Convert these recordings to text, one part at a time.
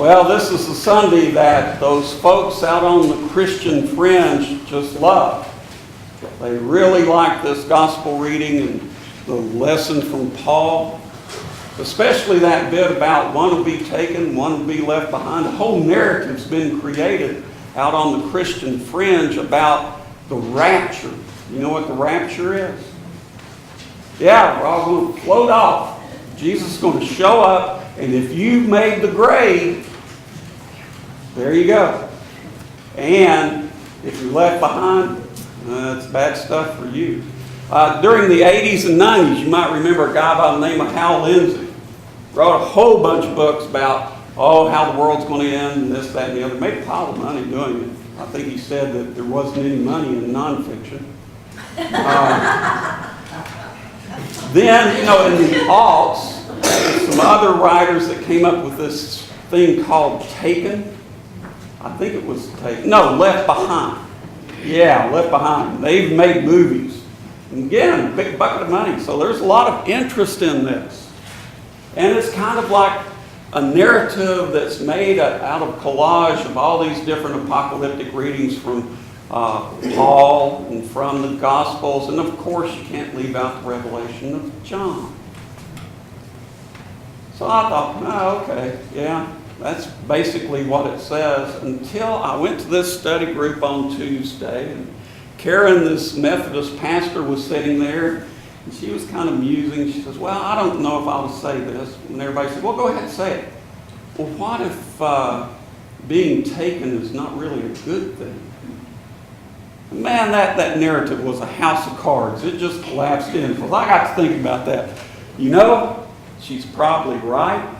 Well, this is the Sunday that those folks out on the Christian fringe just love. They really like this gospel reading and the lesson from Paul, especially that bit about one will be taken, one will be left behind. The whole narrative's been created out on the Christian fringe about the rapture. You know what the rapture is? Yeah, we're all going to float off. Jesus is going to show up, and if you've made the grade, there you go. And if you're left behind, that's bad stuff for you. During the 80s and 90s, you might remember a guy by the name of Hal Lindsey. Wrote a whole bunch of books about, how the world's going to end and this, that, and the other. Made a pile of money doing it. I think he said that there wasn't any money in nonfiction. Then, in the aughts, some other writers that came up with this thing called Taken. I think it was Taken. No, Left Behind. Yeah, Left Behind. They've made movies. And again, big bucket of money. So there's a lot of interest in this. And it's kind of like a narrative that's made out of collage of all these different apocalyptic readings from Paul and from the Gospels. And of course, you can't leave out the Revelation of John. So I thought, okay, yeah, that's basically what it says, until I went to this study group on Tuesday. And Karen, this Methodist pastor, was sitting there, and she was kind of musing. She says, well, I don't know if I'll say this. And everybody said, well, go ahead and say it. Well, what if being taken is not really a good thing? Man, that narrative was a house of cards. It just collapsed in. Because I got to think about that. She's probably right.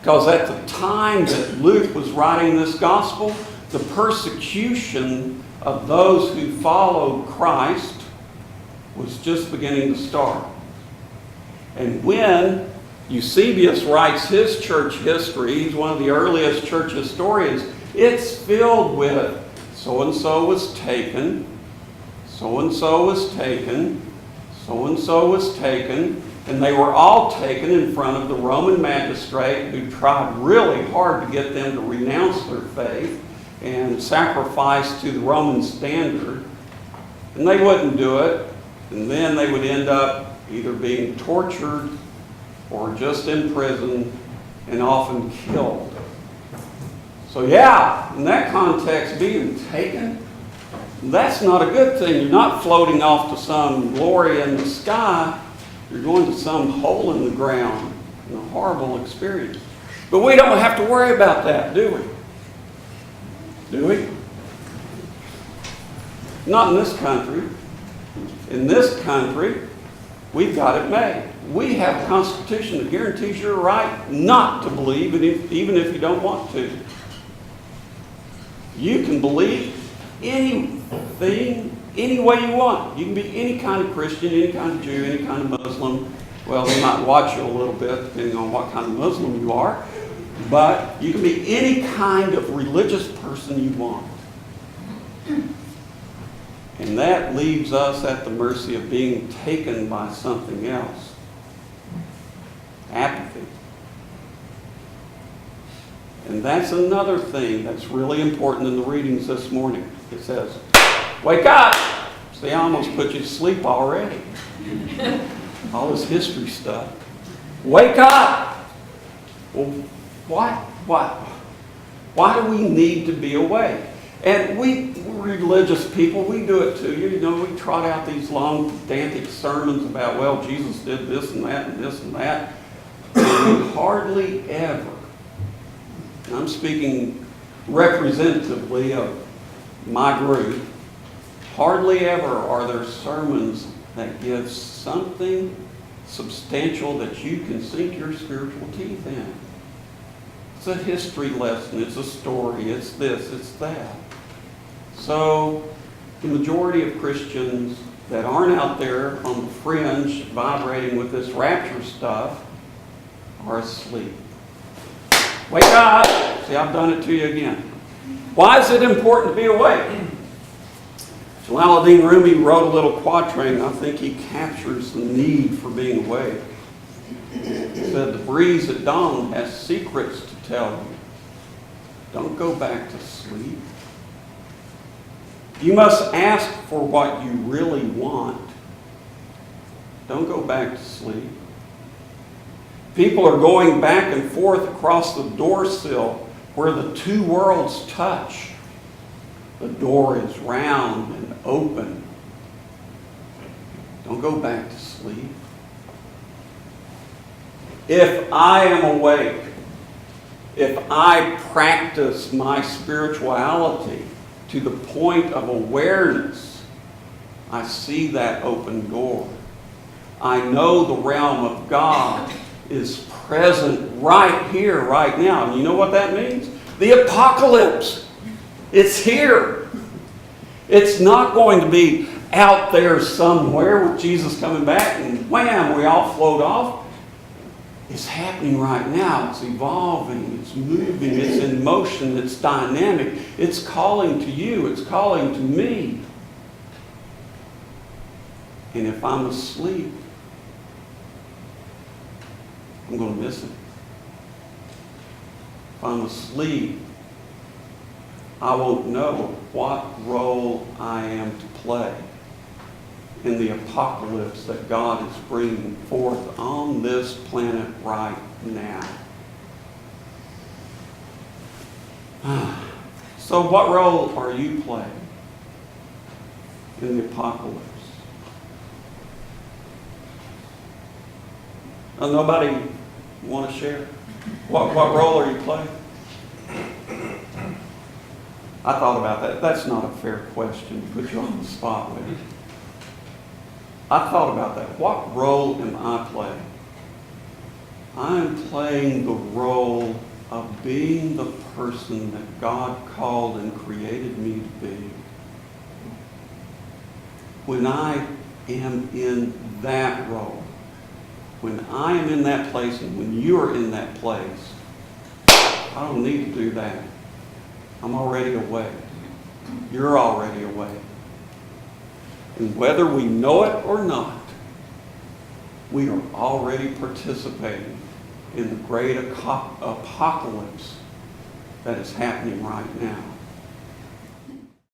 Because at the time that Luke was writing this gospel, the persecution of those who followed Christ was just beginning to start. And when Eusebius writes his church history, he's one of the earliest church historians, it's filled with so-and-so was taken, so-and-so was taken, so-and-so was taken, and they were all taken in front of the Roman magistrate who tried really hard to get them to renounce their faith and sacrifice to the Roman standard. And they wouldn't do it. And then they would end up either being tortured or just imprisoned and often killed. So yeah, in that context, being taken, that's not a good thing. You're not floating off to some glory in the sky. You're going to some hole in the ground and a horrible experience. But we don't have to worry about that, do we? Do we? Not in this country. In this country, we've got it made. We have a constitution that guarantees your right not to believe, even if you don't want to. You can believe anything, any way you want. You can be any kind of Christian, any kind of Jew, any kind of Muslim. Well, they might watch you a little bit depending on what kind of Muslim you are. But you can be any kind of religious person you want. And that leaves us at the mercy of being taken by something else. Apathy. And that's another thing that's really important in the readings this morning. It says, wake up! See, I almost put you to sleep already. All this history stuff. Wake up! Well, why do we need to be awake? And we're religious people, we do it too. We trot out these long, pedantic sermons about, well, Jesus did this and that and this and that. And we hardly ever, and I'm speaking representatively of my group, hardly ever are there sermons that give something substantial that you can sink your spiritual teeth in. It's a history lesson, it's a story, it's this, it's that. So the majority of Christians that aren't out there on the fringe vibrating with this rapture stuff are asleep. Wake up! See, I've done it to you again. Why is it important to be awake? Jalaluddin Rumi wrote a little quatrain. I think he captures the need for being awake. He said, the breeze at dawn has secrets to tell you. Don't go back to sleep. You must ask for what you really want. Don't go back to sleep. People are going back and forth across the door sill where the two worlds touch. The door is round and open. Don't go back to sleep. If I am awake, if I practice my spirituality to the point of awareness, I see that open door. I know the realm of God is present right here, right now. And you know what that means? The apocalypse. It's here. It's not going to be out there somewhere with Jesus coming back and wham, we all float off. It's happening right now. It's evolving. It's moving. It's in motion. It's dynamic. It's calling to you. It's calling to me. And if I'm asleep, I'm going to miss it. If I'm asleep, I won't know what role I am to play in the apocalypse that God is bringing forth on this planet right now. So what role are you playing in the apocalypse? Nobody want to share? What role are you playing? I thought about that. That's not a fair question to put you on the spot with. I thought about that. What role am I playing? I'm playing the role of being the person that God called and created me to be. When I am in that role, when I am in that place and when you are in that place, I don't need to do that. I'm already awake. You're already awake. And whether we know it or not, we are already participating in the great apocalypse that is happening right now.